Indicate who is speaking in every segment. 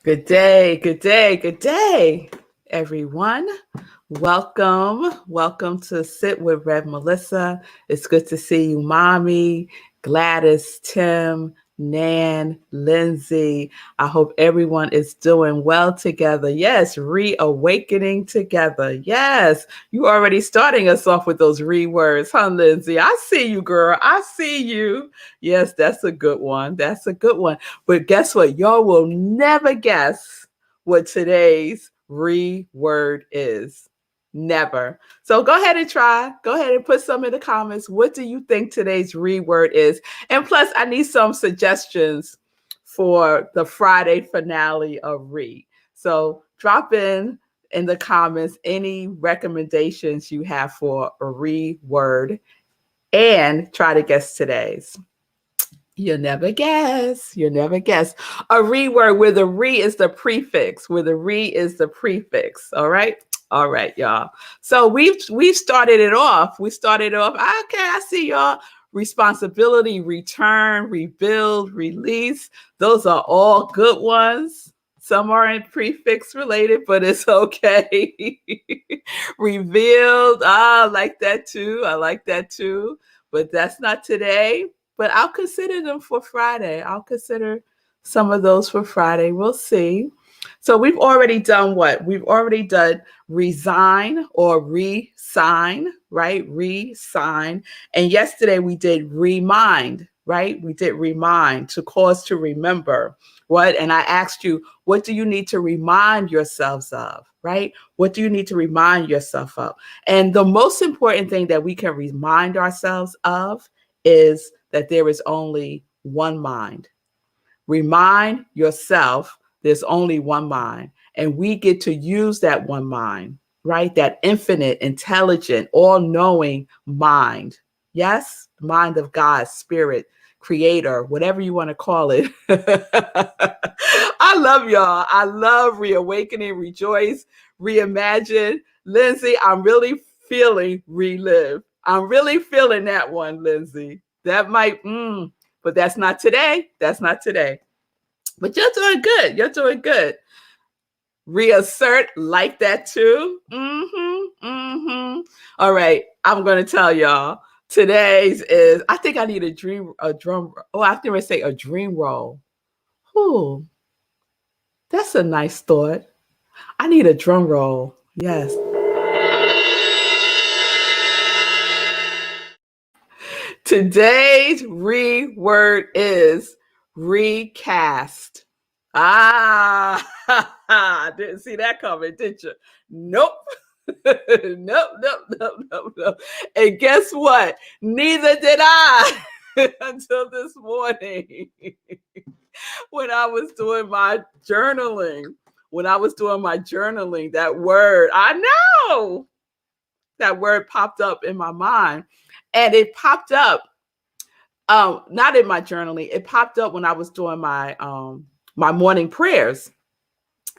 Speaker 1: Good day, good day, good day, everyone. Welcome to Sit with Rev Melissa. It's good to see you, Mommy, Gladys, Tim, Nan, Lindsay. I hope everyone is doing well together. Yes, reawakening together. Yes, you already starting us off with those words, huh, Lindsay? I see you, girl. I see you. Yes, that's a good one. That's a good one. But guess what? Y'all will never guess what today's word is. Never. So go ahead and try. Go ahead and put some in the comments. What do you think today's word is? And plus, I need some suggestions for the Friday finale of Read. So drop in the comments any recommendations you have for a word and try to guess today's. You'll never guess. You'll never guess. A word where the is the prefix. Where the is the prefix. All right. All right, y'all. So we've started it off. We started off. Okay, I see y'all. Responsibility, return, rebuild, release. Those are all good ones. Some are in prefix related, but it's okay. Revealed. I like that too. I like that too. But that's not today. But I'll consider them for Friday. I'll consider some of those for Friday. We'll see. So we've already done what? We've already done resign or re-sign, right? Re-sign. And yesterday we did remind, right? We did remind, to cause to remember. What? And I asked you, what do you need to remind yourselves of, right? What do you need to remind yourself of? And the most important thing that we can remind ourselves of is that there is only one mind. Remind yourself there's only one mind, and we get to use that one mind, right? That infinite, intelligent, all-knowing mind. Yes, mind of God, spirit, creator, whatever you want to call it. I love y'all. I love reawakening, rejoice, reimagine. Lindsay, I'm really feeling relive. I'm really feeling that one, Lindsay. That might, but that's not today. That's not today. But you're doing good. You're doing good. Reassert, like that too. All right. I'm going to tell y'all. Today's is, I think I need a drum. Oh, I was going to say a dream roll. Ooh, that's a nice thought. I need a drum roll. Yes. Today's word is recast. Didn't see that coming, did you? Nope. Nope. And guess what? Neither did I until this morning when I was doing my journaling. When I was doing my journaling, that word, I know that word popped up in my mind. And it popped up, not in my journaling, it popped up when I was doing my my morning prayers.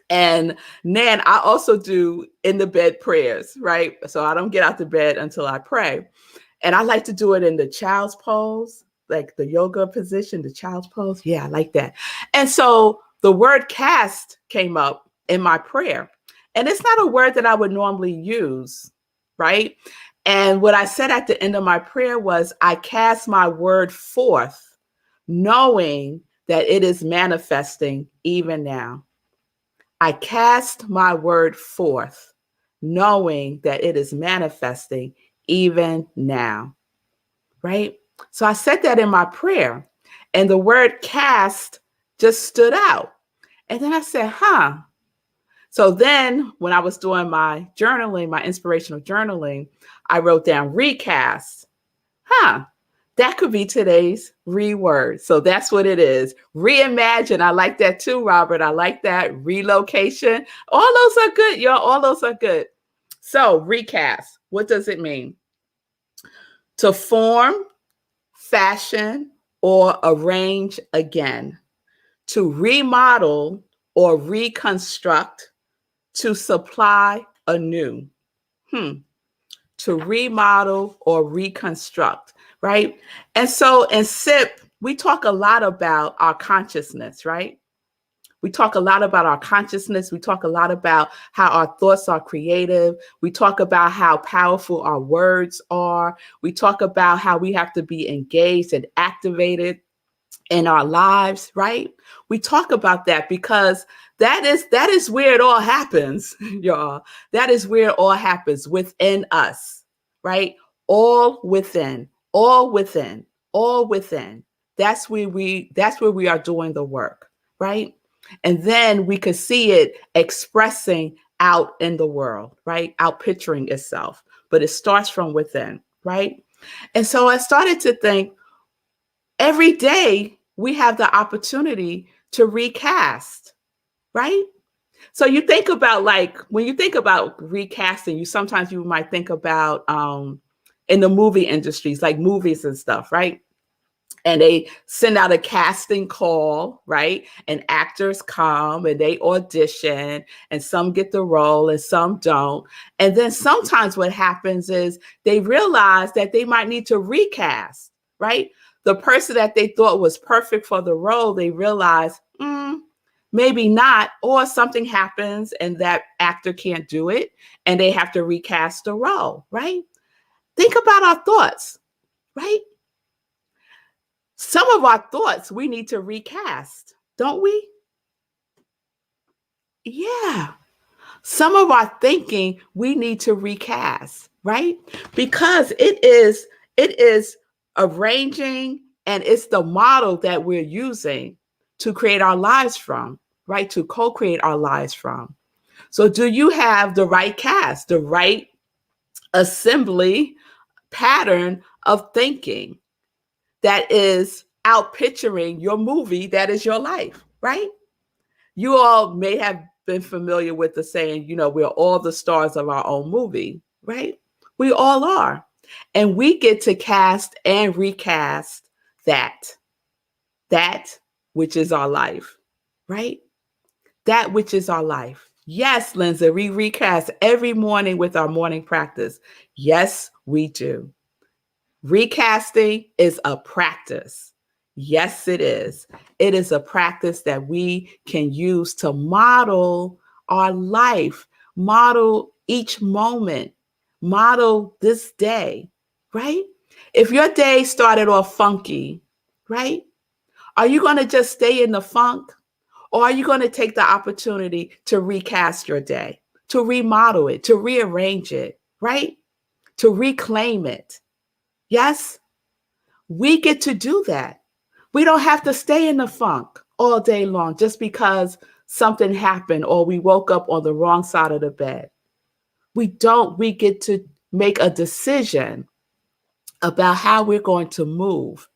Speaker 1: And Nan, I also do in the bed prayers, right? So I don't get out the bed until I pray. And I like to do it in the child's pose, like the yoga position, the child's pose. Yeah, I like that. And so the word cast came up in my prayer. And it's not a word that I would normally use, right? And what I said at the end of my prayer was, I cast my word forth, knowing that it is manifesting even now. I cast my word forth, knowing that it is manifesting even now, right? So I said that in my prayer, and the word cast just stood out. And then I said, So then when I was doing my journaling, my inspirational journaling, I wrote down recast. That could be today's word. So that's what it is. Reimagine. I like that too, Robert. I like that. Relocation. All those are good, y'all. All those are good. So recast. What does it mean? To form, fashion, or arrange again. To remodel or reconstruct. To supply anew. To remodel or reconstruct, right? And so in SIP, we talk a lot about our consciousness, right? We talk a lot about our consciousness. We talk a lot about how our thoughts are creative. We talk about how powerful our words are. We talk about how we have to be engaged and activated in our lives, right? We talk about that because that is where it all happens, y'all. That is where it all happens, within us, right? All within, all within, all within. That's where we are doing the work, right? And then we could see it expressing out in the world, right? Out picturing itself. But it starts from within, right? And so I started to think, every day we have the opportunity to recast, right? So you think about, like, when you think about recasting, you might think about in the movie industries, like movies and stuff, right? And they send out a casting call, right? And actors come and they audition, and some get the role and some don't. And then sometimes what happens is they realize that they might need to recast, right? The person that they thought was perfect for the role, they realize, maybe not, or something happens and that actor can't do it and they have to recast the role, right? Think about our thoughts, right? Some of our thoughts we need to recast, don't we? Yeah. Some of our thinking we need to recast, right? Because it is arranging, and it's the model that we're using to create our lives from, right? To co-create our lives from. So do you have the right cast, the right assembly pattern of thinking that is out picturing your movie that is your life, right? You all may have been familiar with the saying, we're all the stars of our own movie, right? We all are. And we get to cast and recast that which is our life, right? That which is our life. Yes, Lindsay, we recast every morning with our morning practice. Yes, we do. Recasting is a practice. Yes, it is. It is a practice that we can use to model our life, model each moment, model this day, right? If your day started off funky, right? Are you going to just stay in the funk? Or are you going to take the opportunity to recast your day, to remodel it, to rearrange it, right? To reclaim it? Yes, we get to do that. We don't have to stay in the funk all day long just because something happened or we woke up on the wrong side of the bed. We don't. We get to make a decision about how we're going to move,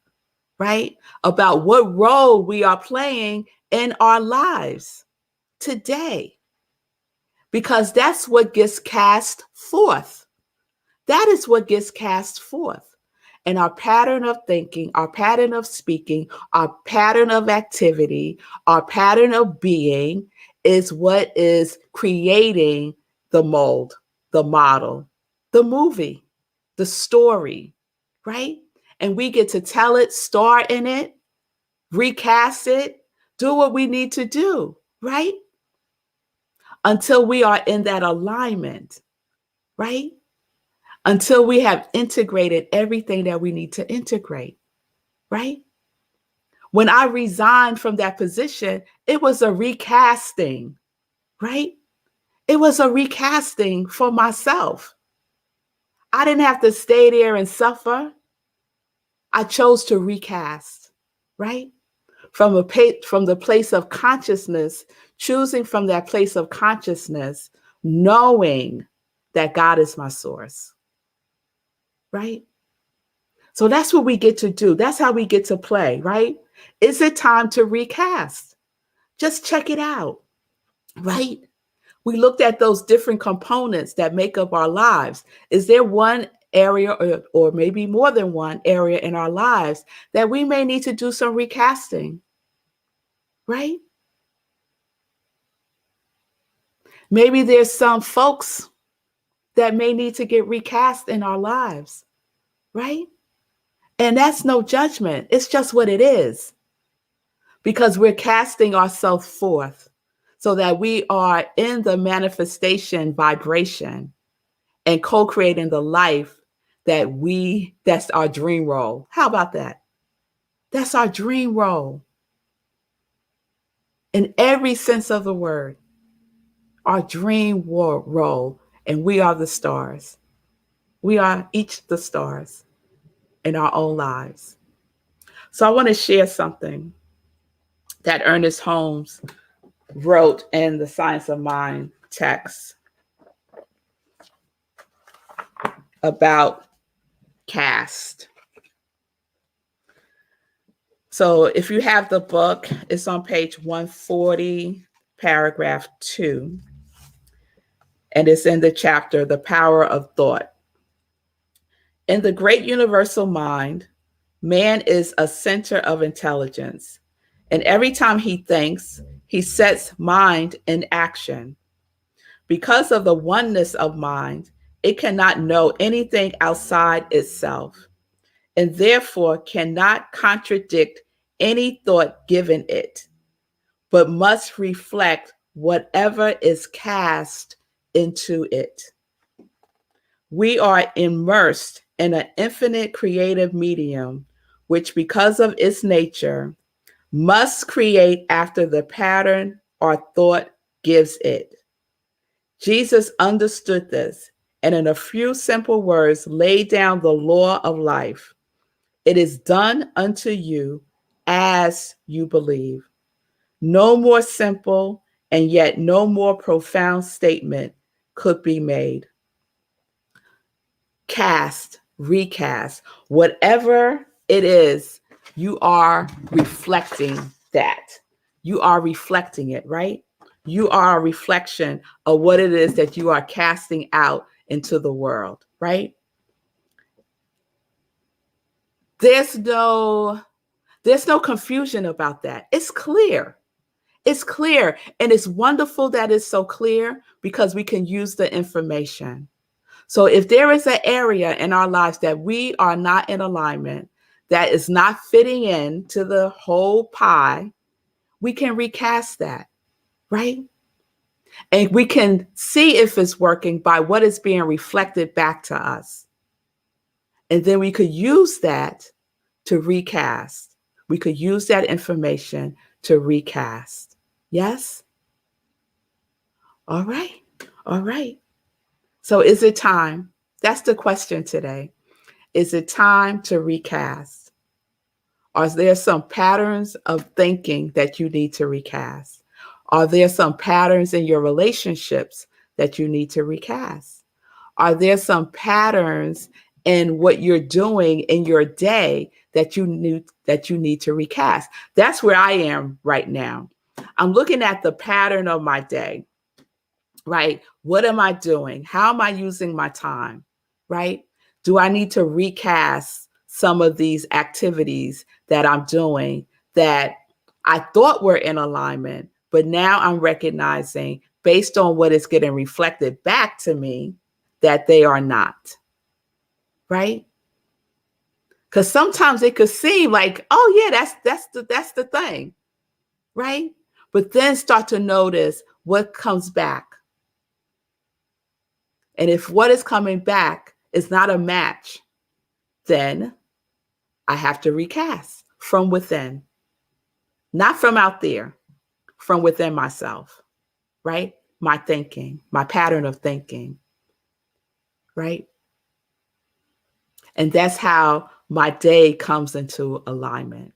Speaker 1: right? About what role we are playing in our lives today, because that's what gets cast forth. That is what gets cast forth. And our pattern of thinking, our pattern of speaking, our pattern of activity, our pattern of being is what is creating the mold, the model, the movie, the story, right? And we get to tell it, star in it, recast it, do what we need to do, right? Until we are in that alignment, right? Until we have integrated everything that we need to integrate, right? When I resigned from that position, it was a recasting, right? It was a recasting for myself. I didn't have to stay there and suffer. I chose to recast, right? From the place of consciousness, choosing from that place of consciousness, knowing that God is my source, right? So that's what we get to do. That's how we get to play, right? Is it time to recast? Just check it out, right? We looked at those different components that make up our lives. Is there one area or maybe more than one area in our lives that we may need to do some recasting, right? Maybe there's some folks that may need to get recast in our lives, right? And that's no judgment. It's just what it is. because we're casting ourselves forth so that we are in the manifestation vibration and co-creating the life that's our dream role. How about that? That's our dream role in every sense of the word, our dream role. And we are the stars. We are each the stars in our own lives. So I want to share something that Ernest Holmes wrote in the Science of Mind text about caste. So if you have the book, it's on page 140, paragraph 2, and it's in the chapter, The Power of Thought. In the great universal mind, man is a center of intelligence, and every time he thinks, he sets mind in action. Because of the oneness of mind, it cannot know anything outside itself, and therefore cannot contradict any thought given it, but must reflect whatever is cast into it. We are immersed in an infinite creative medium, which, because of its nature, must create after the pattern our thought gives it. Jesus understood this and, in a few simple words, laid down the law of life. It is done unto you as you believe. No more simple and yet no more profound statement could be made. Cast, recast, whatever it is, you are reflecting that. You are reflecting it, right? You are a reflection of what it is that you are casting out into the world, right? There's no confusion about that. It's clear. It's clear. And it's wonderful that it's so clear because we can use the information. So if there is an area in our lives that we are not in alignment, that is not fitting in to the whole pie, we can recast that, right? And we can see if it's working by what is being reflected back to us. And then we could use that to recast. We could use that information to recast. Yes? All right. All right. So is it time? That's the question today. Is it time to recast? Are there some patterns of thinking that you need to recast? Are there some patterns in your relationships that you need to recast? Are there some patterns in what you're doing in your day that you need to recast? That's where I am right now. I'm looking at the pattern of my day, right? What am I doing? How am I using my time, right? Do I need to recast some of these activities that I'm doing that I thought were in alignment, but now I'm recognizing based on what is getting reflected back to me that they are not, right? Because sometimes it could seem like, oh yeah, that's the thing, right? But then start to notice what comes back. And if what is coming back is not a match, then I have to recast from within, not from out there, from within myself, right? My thinking, my pattern of thinking, right? And that's how my day comes into alignment.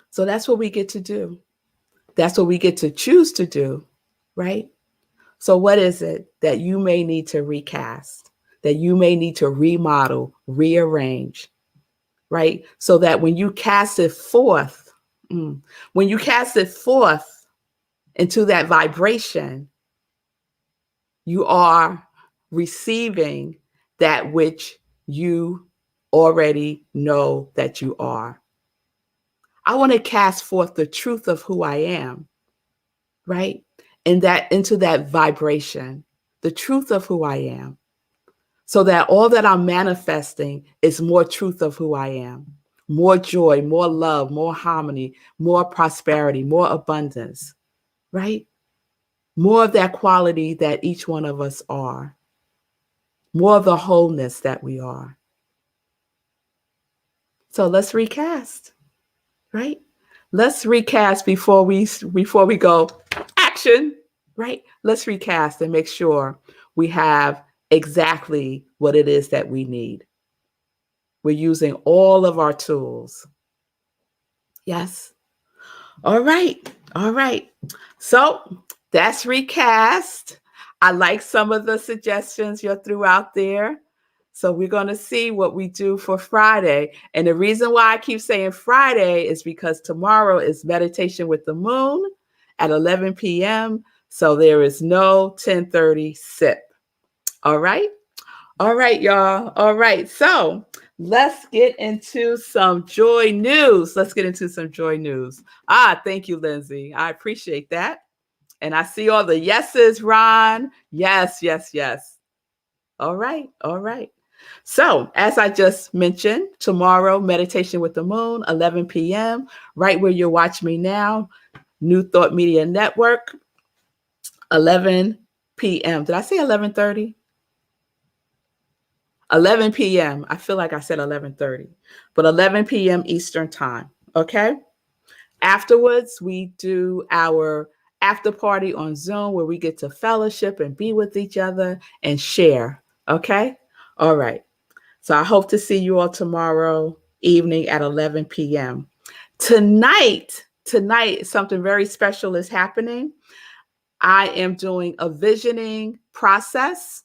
Speaker 1: So that's what we get to do. That's what we get to choose to do, right? So what is it that you may need to recast, that you may need to remodel, rearrange, right? So that when you cast it forth, into that vibration, you are receiving that which you already know that you are. I want to cast forth the truth of who I am, right? And that into that vibration, the truth of who I am, so that all that I'm manifesting is more truth of who I am, more joy, more love, more harmony, more prosperity, more abundance, right? More of that quality that each one of us are, more of the wholeness that we are. So let's recast, right? Let's recast before we go action, right? Let's recast and make sure we have exactly what it is that we need. We're using all of our tools. Yes. All right. All right. So that's recast. I like some of the suggestions you threw out there. So we're going to see what we do for Friday. And the reason why I keep saying Friday is because tomorrow is meditation with the moon at 11 p.m. So there is no 10:30 sip. All right. All right, y'all. All right. So let's get into some joy news. Let's get into some joy news. Thank you, Lindsay. I appreciate that. And I see all the yeses, Ron. Yes, yes, yes. All right. All right. So, as I just mentioned, tomorrow, meditation with the moon, 11 p.m., right where you're watching me now, New Thought Media Network, 11 p.m. Did I say 11:30? 11 p.m. I feel like I said 11:30, but 11 p.m. Eastern time. Okay. Afterwards, we do our after party on Zoom where we get to fellowship and be with each other and share. Okay. All right. So I hope to see you all tomorrow evening at 11 p.m. Tonight, something very special is happening. I am doing a visioning process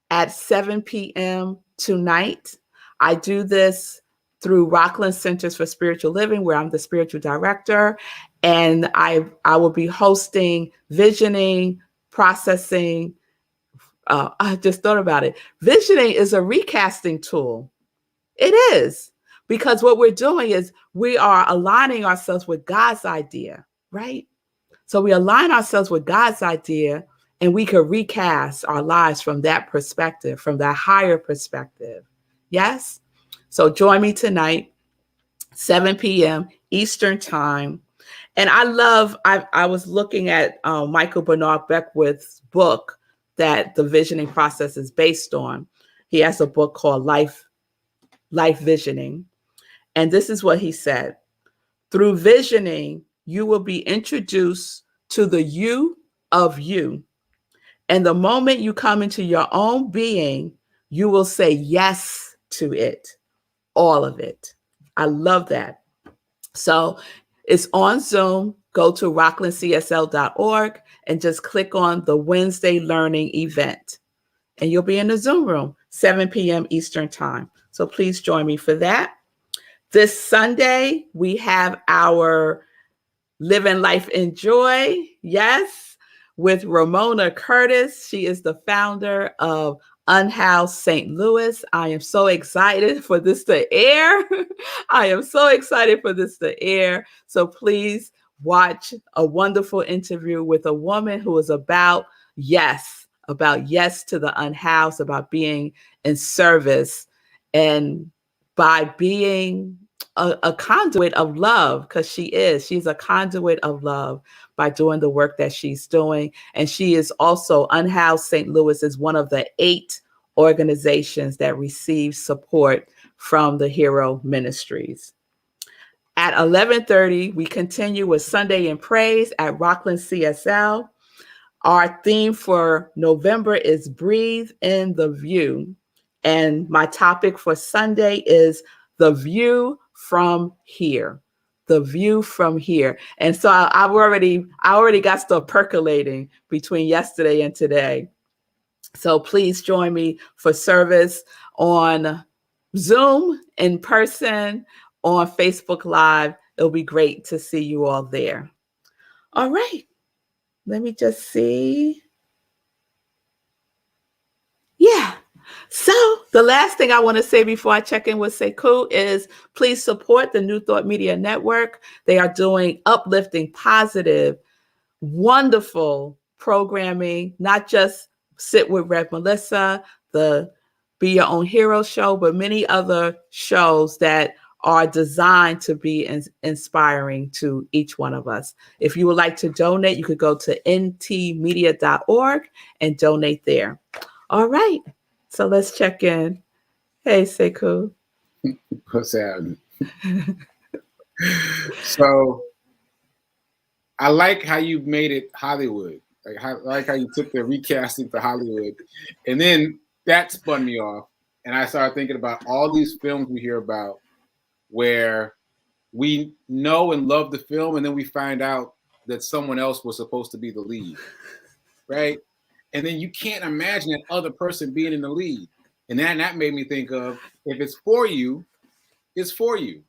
Speaker 1: at 7 p.m. tonight. I do this through Rockland Centers for Spiritual Living, where I'm the spiritual director. And I will be hosting visioning, processing. I just thought about it. Visioning is a recasting tool. It is. Because what we're doing is we are aligning ourselves with God's idea, right? So we align ourselves with God's idea and we could recast our lives from that perspective, from that higher perspective. Yes? So join me tonight, 7 p.m. Eastern time. And I was looking at Michael Bernard Beckwith's book that the visioning process is based on. He has a book called Life Visioning. And this is what he said. Through visioning, you will be introduced to the you of you. And the moment you come into your own being, you will say yes to it, all of it. I love that. So it's on Zoom. Go to rocklandcsl.org and just click on the Wednesday learning event. And you'll be in the Zoom room, 7 p.m. Eastern time. So please join me for that. This Sunday, we have our Living Life in Joy, yes, with Ramona Curtis. She is the founder of Unhoused St. Louis. I am so excited for this to air. I am so excited for this to air. So please watch a wonderful interview with a woman who is about yes to the unhoused, about being in service and by being a conduit of love, because she's a conduit of love by doing the work that she's doing. And she is also, Unhoused St. Louis is one of the 8 organizations that receive support from the Hero Ministries. At 11:30, we continue with Sunday in Praise at Rockland CSL. Our theme for November is Breathe in the View. And my topic for Sunday is the view from here. The view from here. And so I already got stuff percolating between yesterday and today. So please join me for service on Zoom, in person, on Facebook Live. It'll be great to see you all there. All right. Let me just see. Yeah. So the last thing I want to say before I check in with Sekou is please support the New Thought Media Network. They are doing uplifting, positive, wonderful programming, not just Sit with Rev Melissa, the Be Your Own Hero show, but many other shows that are designed to be inspiring to each one of us. If you would like to donate, you could go to ntmedia.org and donate there. All right. So let's check in. Hey, Sekou.
Speaker 2: What's happening? So I like how you made it Hollywood. I like how you took the recasting to Hollywood. And then that spun me off. And I started thinking about all these films we hear about where we know and love the film, and then we find out that someone else was supposed to be the lead, right? And then you can't imagine that other person being in the lead. And then that made me think of, if it's for you, it's for you,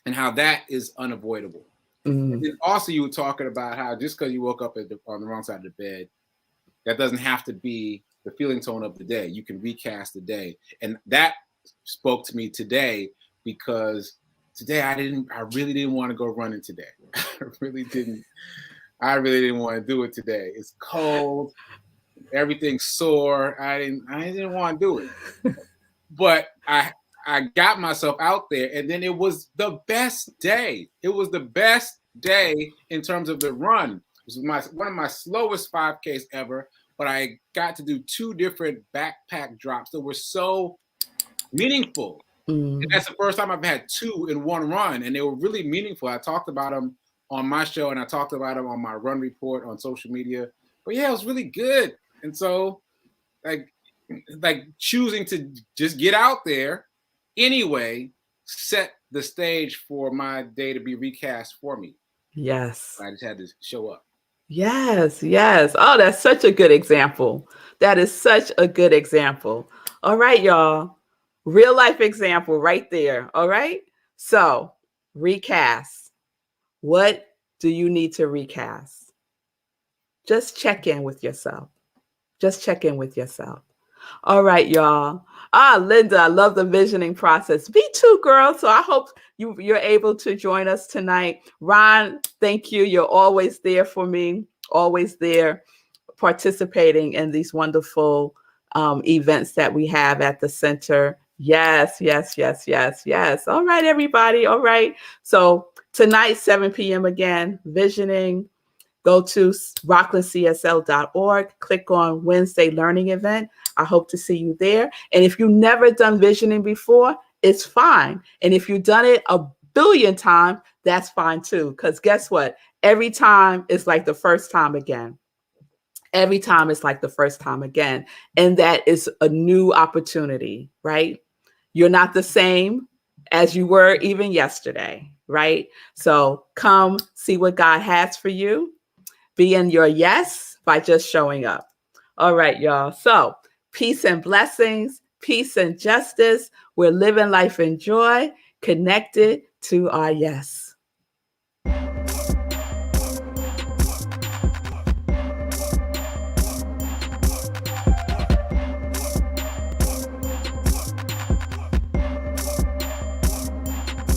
Speaker 2: and how that is unavoidable. And then also you were talking about how just because you woke up on the wrong side of the bed, that doesn't have to be the feeling tone of the day. You can recast the day. And that spoke to me today, because today I really didn't want to go running today. I really didn't want to do it today. It's cold, everything's sore. I didn't want to do it. But I got myself out there, and then it was the best day. It was the best day in terms of the run. It was one of my slowest 5Ks ever, but I got to do 2 different backpack drops that were so meaningful. And that's the first time I've had 2 in one run, and they were really meaningful. I talked about them on my show, and I talked about them on my run report on social media. But yeah, it was really good. And so, like choosing to just get out there anyway set the stage for my day to be recast for me.
Speaker 1: Yes.
Speaker 2: I just had to show up.
Speaker 1: Yes. Oh, that's such a good example. That is such a good example. All right, y'all. Real life example right there. All right. So recast. What do you need to recast? Just check in with yourself. All right, y'all. Linda, I love the visioning process. Me too, girl. So I hope you're able to join us tonight. Ron, thank you. You're always there for me, always there participating in these wonderful events that we have at the center. Yes. All right, everybody. All right. So tonight, 7 p.m. again, visioning. Go to rocklandcsl.org, click on Wednesday Learning Event. I hope to see you there. And if you've never done visioning before, it's fine. And if you've done it a billion times, that's fine too. Because guess what? Every time is like the first time again. Every time is like the first time again. And that is a new opportunity, right? You're not the same as you were even yesterday, right? So come see what God has for you. Be in your yes by just showing up. All right, y'all. So peace and blessings, peace and justice. We're living life in joy, connected to our yes.